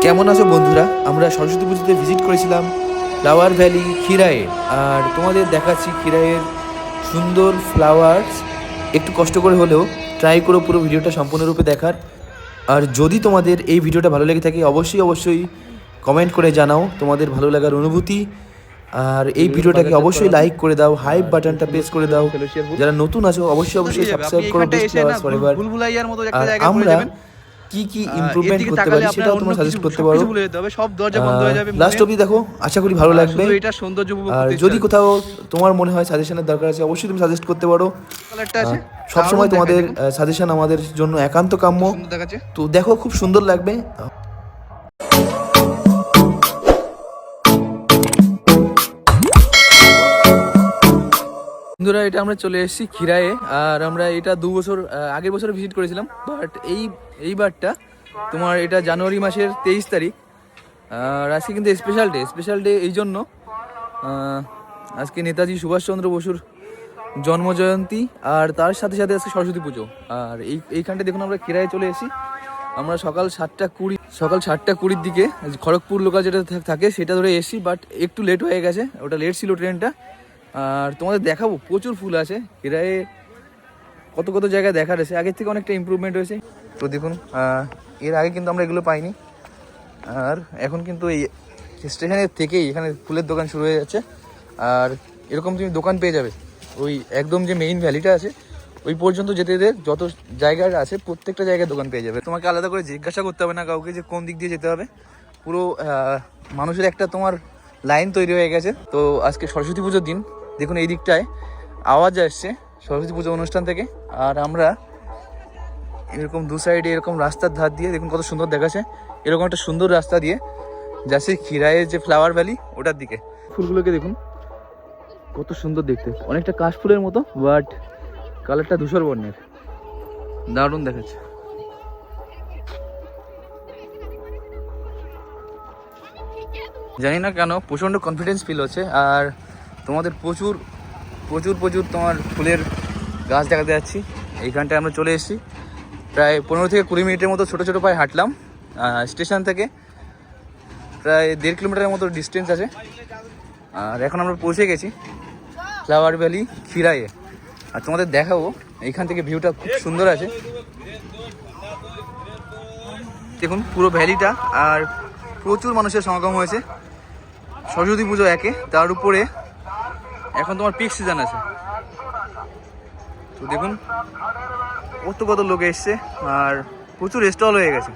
কেমন আছো বন্ধুরা? আমরা সরস্বতী পুজোতে ভিজিট করেছিলাম ফ্লাওয়ার ভ্যালি খিরায়ে। আর তোমাদের দেখাচ্ছি খিরায়ের সুন্দর ফ্লাওয়ার্স। একটু কষ্ট করে হলেও ট্রাই করো পুরো ভিডিওটা সম্পূর্ণরূপে দেখার। আর যদি তোমাদের এই ভিডিওটা ভালো লেগে থাকে অবশ্যই কমেন্ট করে জানাও তোমাদের ভালো লাগার অনুভূতি। আর এই ভিডিওটাকে অবশ্যই লাইক করে দাও, হাইপ বাটনটা প্রেস করে দাও। যারা নতুন আছো অবশ্যই সাবস্ক্রাইব করো বেস্ট ফ্লাওয়ার্স ফরএভার। ভুলভুলাইয়ার মতো একটা আর জায়গায় পড়ে আমরা যাবেন। কি ইমপ্রুভমেন্ট করতে পারি সেটাও তোমরা সাজেস্ট করতে পারো। ভুলে যেতে হবে, সব দরজা বন্ধ হয়ে যাবে। লাস্ট অবধি দেখো, আশা করি ভালো লাগবে। এটা সৌন্দর্য উপভোগ আর করতে যদি কোথাও তোমার মনে হয় সাজেশনের দরকার আছে অবশ্যই তুমি সাজেস্ট করতে পারো। কালারটা আছে, সবসময় তোমাদের সাজেশন আমাদের জন্য একান্ত কাম্য। সুন্দর দেখাচ্ছে। তো দেখো, খুব সুন্দর লাগবে। বন্ধুরা, এটা আমরা চলে এসেছি খিরায়ে। আর আমরা এটা 2 বছর আগের বছর ভিজিট করেছিলাম, বাট এইবারটা তোমার এটা জানুয়ারি মাসের 23 তারিখ। আর আজকে কিন্তু স্পেশাল ডে এই জন্য আজকে নেতাজি সুভাষচন্দ্র বসুর জন্মজয়ন্তী, আর তার সাথে সাথে আজকে সরস্বতী পুজো। আর এইখানটা দেখুন, আমরা খিরায়ে চলে এসেছি। আমরা সকাল 7:20 দিকে খড়গপুর লোকাল যেটা থাকে সেটা ধরে এসেছি, বাট একটু লেট হয়ে গেছে, ওটা লেট ছিল ট্রেনটা। আর তোমাদের দেখাবো, প্রচুর ফুল আছে খিরায়ে, কত জায়গায় দেখার আছে। আগের থেকে অনেকটা ইমপ্রুভমেন্ট হয়েছে। তো দেখুন, এর আগে কিন্তু আমরা এগুলো পাইনি। আর এখন কিন্তু এই স্টেশনের থেকেই এখানে ফুলের দোকান শুরু হয়ে যাচ্ছে। আর এরকম তুমি দোকান পেয়ে যাবে ওই একদম যে মেইন ভ্যালিটা আছে ওই পর্যন্ত যেতে যত জায়গা আছে প্রত্যেকটা জায়গায় দোকান পেয়ে যাবে। তোমাকে আলাদা করে জিজ্ঞাসা করতে হবে না কাউকে যে কোন দিক দিয়ে যেতে হবে। পুরো মানুষের একটা তোমার লাইন তৈরি হয়ে গেছে। তো আজকে সরস্বতী পুজোর দিন দেখুন, এই দিকটায় আওয়াজ আসছে সরস্বতী পুজো অনুষ্ঠান থেকে। আর আমরা এরকম দু সাইডে এরকম রাস্তার ধার দিয়ে দেখুন কত সুন্দর দেখাচ্ছে। এরকম একটা সুন্দর রাস্তা দিয়ে যাচ্ছে খিরায়ের যে ফ্লাওয়ার ভ্যালি ওটার দিকে। ফুলগুলোকে দেখুন কত সুন্দর দেখতে, অনেকটা কাশফুলের মতো, বাট কালারটা ধূসর বর্ণের, দারুণ দেখাচ্ছে। জানি না কেন প্রচণ্ড কনফিডেন্স ফিল হচ্ছে। আর তোমাদের প্রচুর তোমার ফুলের গাছ দেখাতে যাচ্ছি। এইখানটায় আমরা চলে এসেছি, প্রায় 15 থেকে 20 মিনিটের মতো ছোটো পায়ে হাঁটলাম। স্টেশন থেকে প্রায় 1.5 কিলোমিটারের মতো ডিস্টেন্স আছে। আর এখন আমরা পৌঁছে গেছি ফ্লাওয়ার ভ্যালি খিরায়ে। আর তোমাদের দেখাবো এইখান থেকে ভিউটা খুব সুন্দর আছে। দেখুন পুরো ভ্যালিটা, আর প্রচুর মানুষের সমাগম হয়েছে। সরস্বতী পুজো একে, তার উপরে এখন তোমার পিক সিজন আছে। তো দেখুন কত লোক এসছে, আর প্রচুর স্টল হয়ে গেছে।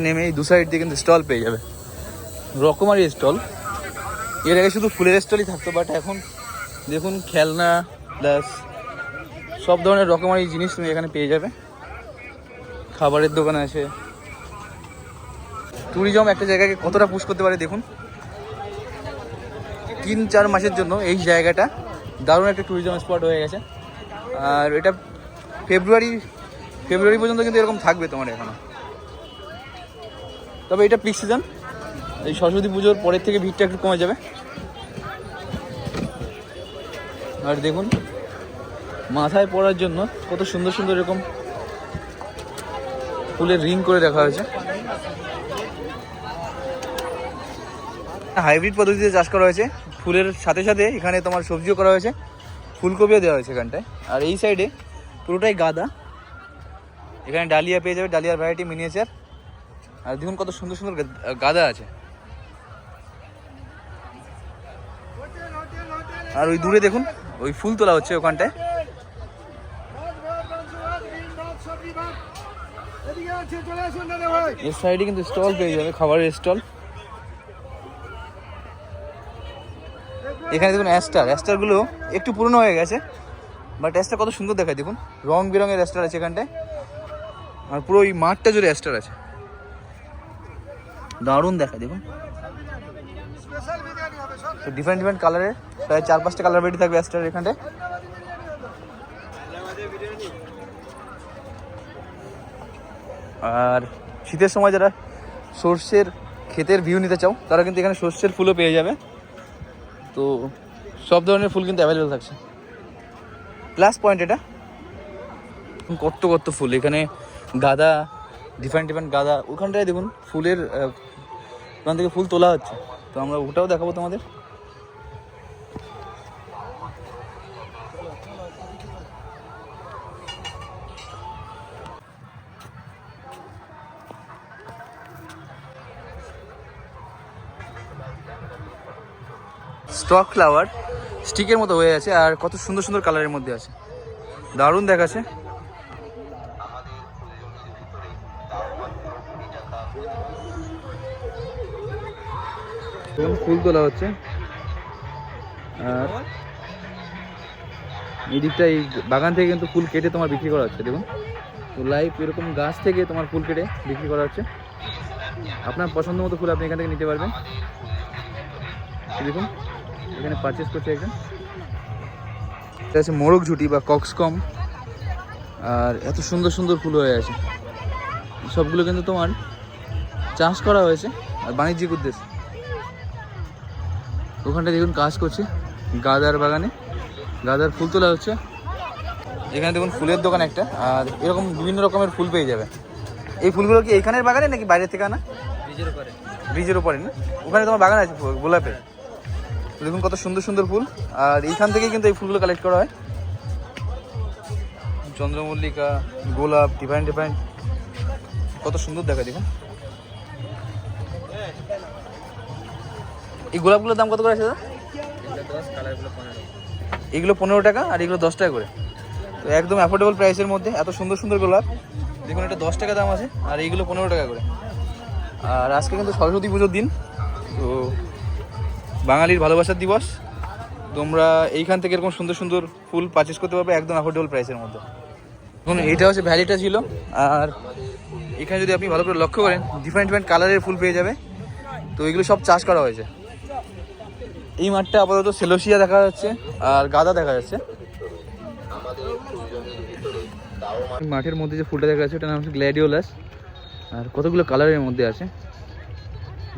নেমে এই দু সাইড দিয়ে কিন্তু স্টল পেয়ে যাবে, রকমারি স্টল। এর আগে শুধু ফুলের স্টলই থাকতো, বাট এখন দেখুন খেলনা প্লাস সব ধরনের রকমারি জিনিস তুমি এখানে পেয়ে যাবে। খাবারের দোকান আছে। ট্যুরিজম একটা জায়গাকে কতটা পুশ করতে পারে দেখুন। 3-4 মাসের জন্য এই জায়গাটা দারুণ একটা ট্যুরিজম স্পট হয়ে গেছে। আর এটা ফেব্রুয়ারি পর্যন্ত কিন্তু এরকম থাকবে তোমার এখনো। তবে এটা পিক সিজন, এই সরস্বতী পুজোর পরের থেকে ভিড়টা একটু কমে যাবে। আর দেখুন মাথায় পরার জন্য কত সুন্দর এরকম ফুলের রিং করে রাখা হয়েছে। হাইব্রিড পদ্ধতিতে চাষ করা হয়েছে। ফুলের সাথে সাথে এখানে তোমার সবজিও করা হয়েছে, ফুলকপিও দেওয়া হয়েছে এখানটায়। আর এই সাইডে পুরোটাই গাঁদা, এখানে ডালিয়া পেয়ে যাবে, ডালিয়ার ভ্যারাইটি মিনিয়েচার। আর দেখুন কত সুন্দর গাঁদা আছে। আর ওই দূরে দেখুন ওই ফুল তোলা হচ্ছে ওখানটায়। এর সাইডে কিন্তু স্টল পেয়ে যাবে, খাবারের স্টল। এখানে দেখুন অ্যাস্টারগুলো একটু পুরনো হয়ে গেছে, বাট অ্যাস্টার কত সুন্দর দেখায় দেখুন, রং বেরঙের অ্যাস্টার আছে এখানটায়। আর পুরো ওই মাঠটা জুড়ে অ্যাস্টার আছে, দারুণ দেখায় দেখুন। তো ডিফারেন্ট কালারের প্রায় 4-5টা কালার ভ্যারাইটি থাকবে অ্যাস্টার এখানটায়। আর শীতের সময় যারা সর্ষের ক্ষেতের ভিউ নিতে চাও তারা কিন্তু এখানে সর্ষের ফুলও পেয়ে যাবে। তো সব ধরনের ফুল কিন্তু অ্যাভেলেবেল থাকছে। প্লাস পয়েন্ট এটা। কত কত ফুল এখানে, গাঁদা, ডিফারেন্ট ডিফারেন্ট গাঁদা। ওখানটায় দেখুন ফুলের ওখান থেকে ফুল তোলা হচ্ছে, তো আমরা ওটাও দেখাবো তোমাদের। স্টক ফ্লাওয়ার স্টিকের মতো হয়ে আছে, আর কত সুন্দর সুন্দর কালারের মধ্যে আছে, দারুণ দেখাচ্ছে। ফুল তোলা হচ্ছে, আর এই দিকটা এই বাগান থেকে কিন্তু ফুল কেটে তোমার বিক্রি করা হচ্ছে। দেখুন তো লাইভ এরকম গাছ থেকে তোমার ফুল কেটে বিক্রি করা হচ্ছে। আপনার পছন্দ মতো ফুল আপনি এখান থেকে নিতে পারবেন। দেখুন এখানে পারচেস করছে একজন। এটা আছে মোরগ ঝুটি বা কক্সকম, আর এত সুন্দর সুন্দর ফুল হয়ে আছে। সবগুলো কিন্তু তোমার চাষ করা হয়েছে আর বাণিজ্যিক উদ্দেশ্যে। ওখানটা দেখুন কাজ করছে গাঁদার বাগানে, গাঁদার ফুল তোলা হচ্ছে। এখানে দেখুন ফুলের দোকান একটা, আর এরকম বিভিন্ন রকমের ফুল পেয়ে যাবে। এই ফুলগুলো কি এইখানের বাগানে নাকি বাইরে থেকে আনা? ব্রিজের উপরে না, ওখানে তোমার বাগান আছে গোলাপের। দেখুন কত সুন্দর সুন্দর ফুল, আর এইখান থেকেই কিন্তু এই ফুলগুলো কালেক্ট করা হয়। চন্দ্রমল্লিকা, গোলাপ, ডিফারেন্ট ডিফারেন্ট, কত সুন্দর দেখা। দেখুন এই গোলাপগুলোর দাম কত করে আছে দাদা? এগুলো 15 টাকা আর এগুলো 10 টাকা করে, তো একদম অ্যাফোর্ডেবল প্রাইসের মধ্যে এত সুন্দর সুন্দর গোলাপ। দেখুন এটা 10 টাকা দাম আছে, আর এইগুলো 15 টাকা করে। আর আজকে কিন্তু সরস্বতী পুজোর দিন, তো বাঙালির ভালোবাসার দিবস। তোমরা এইখান থেকে এরকম সুন্দর সুন্দর ফুল পারচেস করতে পারবে একদম অ্যাফোর্ডেবল প্রাইসের মধ্যে। দেখুন এইটা হচ্ছে ভ্যালিটা ছিল, আর এখানে যদি আপনি ভালো করে লক্ষ্য করেন ডিফারেন্ট ডিফারেন্ট কালারের ফুল পেয়ে যাবে। তো এগুলো সব চাষ করা হয়েছে। এই মাঠটা আপাতত সেলোসিয়া দেখা যাচ্ছে আর গাঁদা দেখা যাচ্ছে। মাঠের মধ্যে যে ফুলটা দেখা যাচ্ছে ওটার নাম হচ্ছে গ্ল্যাডিওলাস, আর কতগুলো কালারের মধ্যে আছে।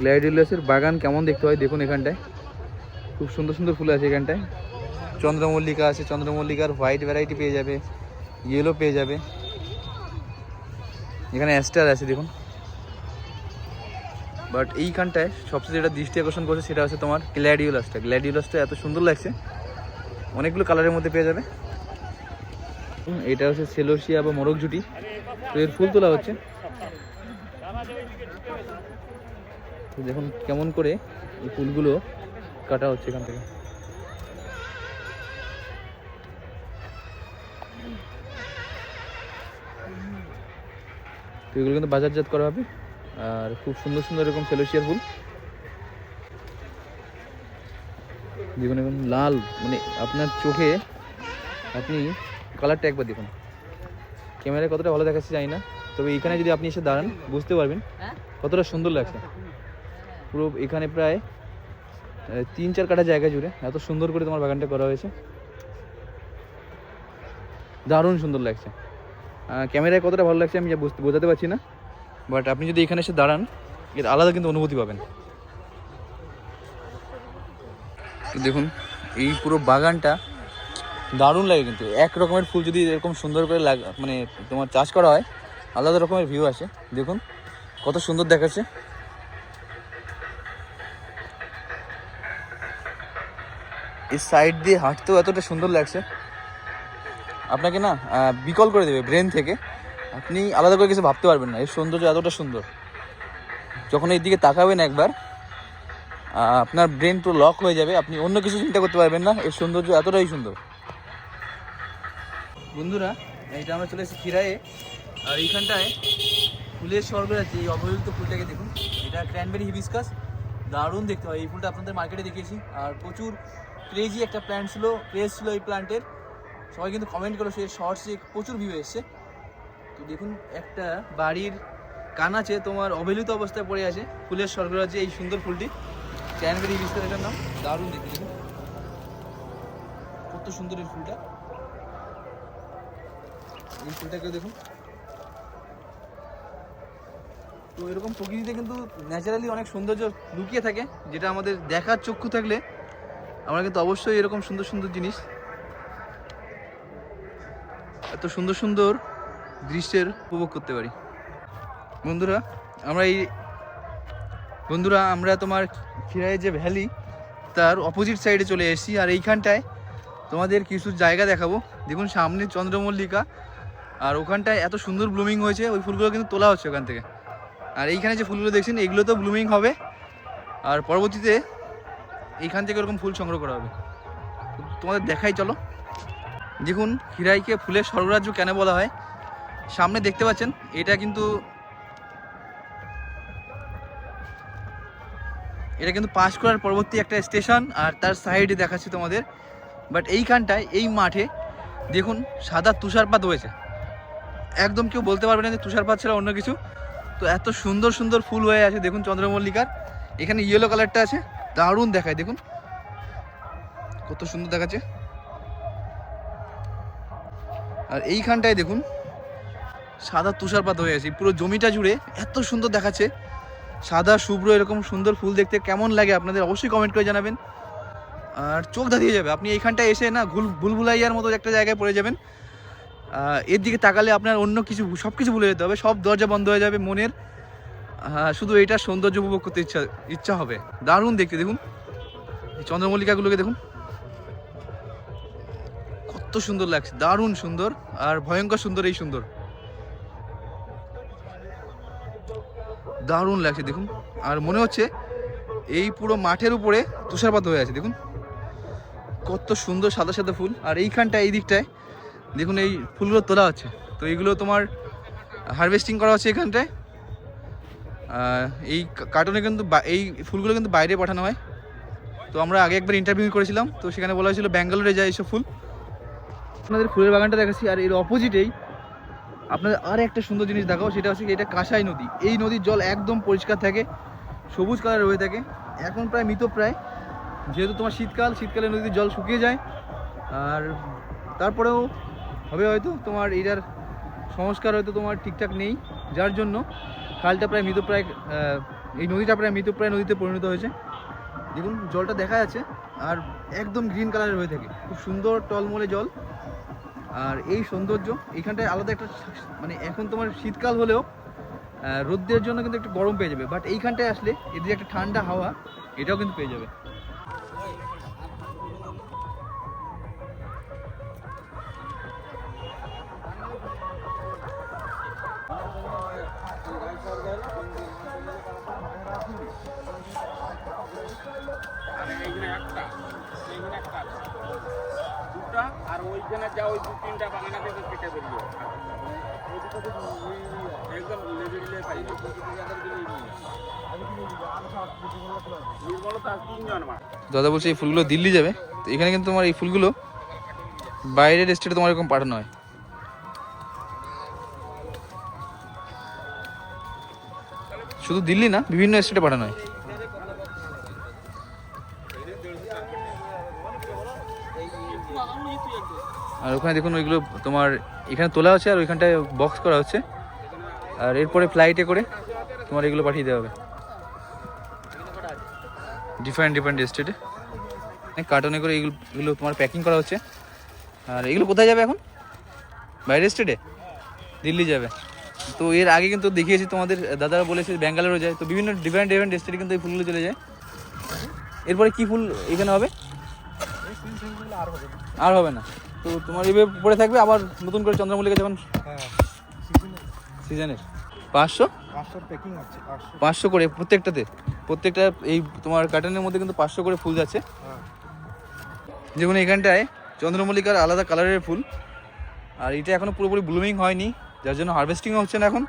গ্ল্যাডিওলাসের বাগান কেমন দেখতে হয় দেখুন, এখানটায় খুব সুন্দর সুন্দর ফুল আছে। এখানটায় চন্দ্রমল্লিকা আছে, চন্দ্রমল্লিকার হোয়াইট ভ্যারাইটি পেয়ে যাবে, ইয়েলো পেয়ে যাবে। এখানে অ্যাস্টার আছে দেখুন। বাট এইখানটায় সবচেয়ে যেটা দৃষ্টি আকর্ষণ করছে সেটা হচ্ছে তোমার গ্ল্যাডিওলাসটা। গ্ল্যাডিওলাসটা এত সুন্দর লাগছে, অনেকগুলো কালারের মধ্যে পেয়ে যাবে। এটা হচ্ছে সেলোসিয়া বা মোরগ ঝুটি, তো এর ফুল তোলা হচ্ছে। দেখুন কেমন করে এই ফুলগুলো কাটা হচ্ছে এখান থেকে। তো এগুলো কিন্তু বাজারজাত করা হবে, আর খুব সুন্দর সুন্দর এরকম সেলোসিয়ার ফুল। দেখুন এখন লাল, মানে আপনার চোখে আপনি কালারটা একবার দেখুন। ক্যামেরায় কতটা ভালো দেখাচ্ছে জানি না, তবে এখানে যদি আপনি এসে দাঁড়ান বুঝতে পারবেন কতটা সুন্দর লাগছে। পুরো এখানে প্রায় 3-4 কাঠা জায়গা জুড়ে এত সুন্দর করে তোমার বাগানটা করা হয়েছে, দারুণ সুন্দর লাগছে। ক্যামেরায় কতটা ভালো লাগছে আমি বোঝাতে পারছি না, বাট আপনি যদি এখানে এসে দাঁড়ান এর আলাদা কিন্তু অনুভূতি পাবেন। দেখুন এই পুরো বাগানটা দারুণ লাগে, কিন্তু এক রকমের ফুল যদি এরকম সুন্দর করে মানে তোমার চাষ করা হয় আলাদা রকমের ভিউ আসে। দেখুন কত সুন্দর দেখাচ্ছে। এই সাইড দিয়ে হাঁটতেও এতটা সুন্দর লাগছে, আপনাকে না বিকল করে দেবে ব্রেন থেকে। আপনি আলাদা করে কিছু ভাবতে পারবেন না, এর সৌন্দর্য এতটা সুন্দর। যখন এই দিকে তাকাবেন একবার আপনার ব্রেন পুরো লক হয়ে যাবে, আপনি অন্য কিছু চিন্তা করতে পারবেন না, এর সৌন্দর্য এতটাই সুন্দর। বন্ধুরা এইটা আমরা চলে এসেছি খিরায়ে, আর এইখানটায় ফুলের স্বর্গ আছে। এই অবহেলিত ফুলটাকে দেখুন, এটা ক্র্যানবেরি হিবিস্কাস, দারুণ দেখতে হয়। এই ফুলটা আপনাদের মার্কেটে দেখিয়েছি, আর প্রচুর ক্রেজি একটা প্ল্যান্ট ছিল, ক্রেজ ছিল এই প্ল্যান্টের। সবাই কিন্তু কমেন্ট করো, সেই শর্টসে প্রচুর ভিউ এসছে। তো দেখুন একটা বাড়ির কানাচে তোমার অবহেলিত অবস্থায় পড়ে আছে ফুলের স্বর্গরাজ্যে এই সুন্দর ফুলটি, ক্র্যানবেরি হিবিস্কাস এটার নাম। দারুণ দেখতে, দেখুন কত সুন্দর এই ফুলটা। এই ফুলটাকেও দেখুন। তো এরকম প্রকৃতিতে কিন্তু ন্যাচারালি অনেক সৌন্দর্য লুকিয়ে থাকে, যেটা আমাদের দেখার চক্ষু থাকলে আমরা কিন্তু অবশ্যই এরকম সুন্দর সুন্দর জিনিস, এত সুন্দর সুন্দর দৃশ্যের উপভোগ করতে পারি। বন্ধুরা আমরা তোমার খিরাইয়ের যে ভ্যালি তার অপোজিট সাইডে চলে এসেছি। আর এইখানটায় তোমাদের কিছু জায়গা দেখাবো। দেখুন সামনে চন্দ্রমল্লিকা, আর ওখানটায় এত সুন্দর ব্লুমিং হয়েছে, ওই ফুলগুলো কিন্তু তোলা হচ্ছে ওখান থেকে। আর এইখানে যে ফুলগুলো দেখছেন এগুলো তো ব্লুমিং হবে, আর পরবর্তীতে এইখান থেকে ওরকম ফুল সংগ্রহ করা হবে। তোমাদের দেখাই চলো। দেখুন খিরাইকে ফুলের স্বর্গরাজ্য কেন বলা হয়, সামনে দেখতে পাচ্ছেন এটা কিন্তু পাস করার পরবর্তী একটা স্টেশন, আর তার সাইডে দেখাচ্ছি তোমাদের। বাট এইখানটায় এই মাঠে দেখুন সাদা তুষারপাত হয়েছে, একদম কেউ বলতে পারবে না যে তুষারপাত ছাড়া অন্য কিছু। তো এত সুন্দর সুন্দর ফুল হয়ে আছে দেখুন চন্দ্রমল্লিকার। এখানে ইয়েলো কালারটা আছে, দারুণ দেখায়, দেখুন কত সুন্দর দেখাচ্ছে। আর এইখানটায় দেখুন সাদা তুষারপাত হয়ে আছে, পুরো জমিটা জুড়ে এত সুন্দর দেখাচ্ছে। সাদা শুভ্র এরকম সুন্দর ফুল দেখতে কেমন লাগে আপনাদের অবশ্যই কমেন্ট করে জানাবেন। আর চোখ ধাঁধিয়ে যাবে, আপনি এইখানটায় এসে না ভুলভুলাইয়ার মতো একটা জায়গায় পড়ে যাবেন। এর দিকে তাকালে আপনার অন্য কিছু সব কিছু ভুলে যেতে হবে, সব দরজা বন্ধ হয়ে যাবে মনের। শুধু এইটার সৌন্দর্য উপভোগ করতে ইচ্ছা হবে। দারুণ দেখতে, দেখুন চন্দ্রমল্লিকাগুলোকে দেখুন কত সুন্দর লাগছে, দারুণ সুন্দর আর ভয়ঙ্কর সুন্দর। এই সুন্দর দারুণ লাগছে দেখুন। আর মনে হচ্ছে এই পুরো মাঠের উপরে তুষারপাত হয়ে আছে, দেখুন কত সুন্দর সাদা সাদা ফুল। আর এইখানটায় এই দিকটায় দেখুন এই ফুলগুলো তোলা হচ্ছে, তো এইগুলো তোমার হারভেস্টিং করা হচ্ছে এখানটায়। এই কার্টনে কিন্তু এই ফুলগুলো কিন্তু বাইরে পাঠানো হয়। তো আমরা আগে একবার ইন্টারভিউ করেছিলাম, তো সেখানে বলা হয়েছিল ব্যাঙ্গালোরে যায় এইসব ফুল। আপনাদের ফুলের বাগানটা দেখাচ্ছি, আর এর অপোজিটেই আপনাদের আর একটা সুন্দর জিনিস দেখাও, সেটা হচ্ছে এটা কাঁসাই নদী। এই নদীর জল একদম পরিষ্কার থাকে, সবুজ কালার হয়ে থাকে, এখন প্রায় মৃতপ্রায়, যেহেতু তোমার শীতকালে নদীর জল শুকিয়ে যায়। আর তারপরেও হবে হয়তো তোমার এটার সংস্কার হয়তো তোমার ঠিকঠাক নেই, যার জন্য খালটা প্রায় মৃতপ্রায়, এই নদীটা প্রায় মৃতপ্রায় নদীতে পরিণত হয়েছে। দেখুন জলটা দেখা যাচ্ছে, আর একদম গ্রিন কালারের হয়ে থাকে, খুব সুন্দর টলমলে জল। আর এই সৌন্দর্য এইখানটায় আলাদা একটা, মানে এখন তোমার শীতকাল হলেও রোদ্রের জন্য কিন্তু একটু গরম পেয়ে যাবে, বাট এইখানটায় আসলে এদের একটা ঠান্ডা হাওয়া এটাও কিন্তু পেয়ে যাবে। আর ওইখানে যা ওই 2-3টা বাগানা থেকে কেটে বেরিয়ে একদম লেভেলে পাই দাদা বলছে এই ফুলগুলো দিল্লি যাবে, তো এখানে কিন্তু তোমার এই ফুলগুলো বাইরের স্টেটে তোমার এরকম পাঠানো হয়। শুধু দিল্লি না, বিভিন্ন স্টেটে পাঠানো হয়। আর ওখানে দেখুন ওইগুলো তোমার এখানে তোলা হচ্ছে, আর ওইখানটায় বক্স করা হচ্ছে, আর এরপরে ফ্লাইটে করে তোমার এগুলো পাঠিয়ে দেওয়া হবে ডিফারেন্ট স্টেটে। কার্টনে করে এগুলো তোমার প্যাকিং করা হচ্ছে। আর এগুলো কোথায় যাবে এখন? বাইরের স্টেটে, দিল্লি যাবে। তো এর আগে কিন্তু দেখিয়েছি তোমাদের, দাদারা বলেছে ব্যাঙ্গালোরও যায়, তো বিভিন্ন ডিফারেন্ট স্টেটে কিন্তু এই ফুলগুলো চলে যায়। এরপরে কি ফুল এখানে হবে? আর হবে না, তো তোমার এভাবে পড়ে থাকবে, আবার নতুন করে চন্দ্রমল্লিকা যখন সিজনের 500 করে প্রত্যেকটা এই তোমার কার্টনের মধ্যে কিন্তু 500 করে ফুল যাচ্ছে। যেমন এখানটায় চন্দ্রমল্লিকার আলাদা কালারের ফুল, আর এটা এখনো পুরোপুরি ব্লুমিং হয়নি, যার জন্য হারভেস্টিংও হচ্ছে না এখন।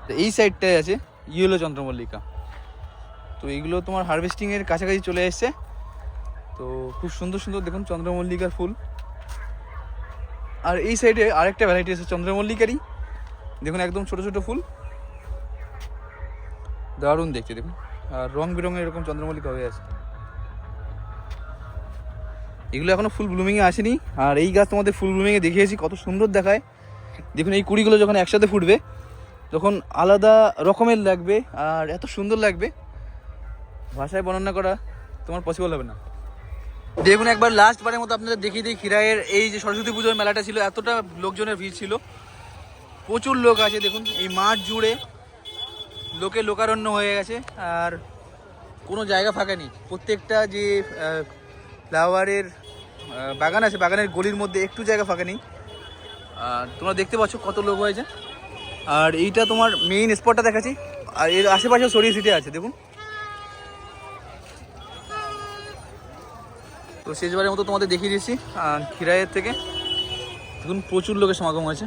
তো এই সাইডটায় আছে ইয়েলো চন্দ্রমল্লিকা, তো এইগুলো তোমার হারভেস্টিংয়ের কাছাকাছি চলে এসছে। তো খুব সুন্দর সুন্দর দেখুন চন্দ্রমল্লিকার ফুল। আর এই সাইডে আরেকটা ভ্যারাইটি আছে চন্দ্রমল্লিকারই, দেখুন একদম ছোট ছোট ফুল, দারুণ দেখতে দেখুন। আর রং বেরঙের এরকম চন্দ্রমল্লিকা হয়ে আছে। এগুলো এখনো ফুল ব্লুমিংয়ে আসেনি, আর এই গাছ তোমাদের ফুল ব্লুমিংয়ে দেখিয়েছি, কত সুন্দর দেখায়। দেখুন এই কুড়িগুলো যখন একসাথে ফুটবে তখন আলাদা রকমের লাগবে, আর এত সুন্দর লাগবে, ভাষায় বর্ণনা করা তোমার পসিবল হবে না। দেখুন একবার লাস্ট বারের মতো আপনাদের দেখিয়ে দিই খিরাইয়ের এই যে সরস্বতী পুজোর মেলাটা ছিল, এতটা লোকজনের ভিড় ছিল। প্রচুর লোক আছে দেখুন, এই মাঠ জুড়ে লোকে লোকারণ্য হয়ে গেছে, আর কোনো জায়গা ফাঁকা নেই। প্রত্যেকটা যে ফ্লাওয়ারের বাগান আছে, বাগানের গলির মধ্যে একটু জায়গা ফাঁকা নেই। আর তোমরা দেখতে পাচ্ছ কত লোক হয়েছে। আর এইটা তোমার মেইন স্পটটা দেখাচ্ছি, আর এর আশেপাশেও ছড়িয়ে ছিটিয়ে আছে দেখুন। তো শেষবারের মতো তোমাদের দেখিয়ে দিচ্ছি খিরাইয়ের থেকে। দেখুন প্রচুর লোকের সমাগম হয়েছে।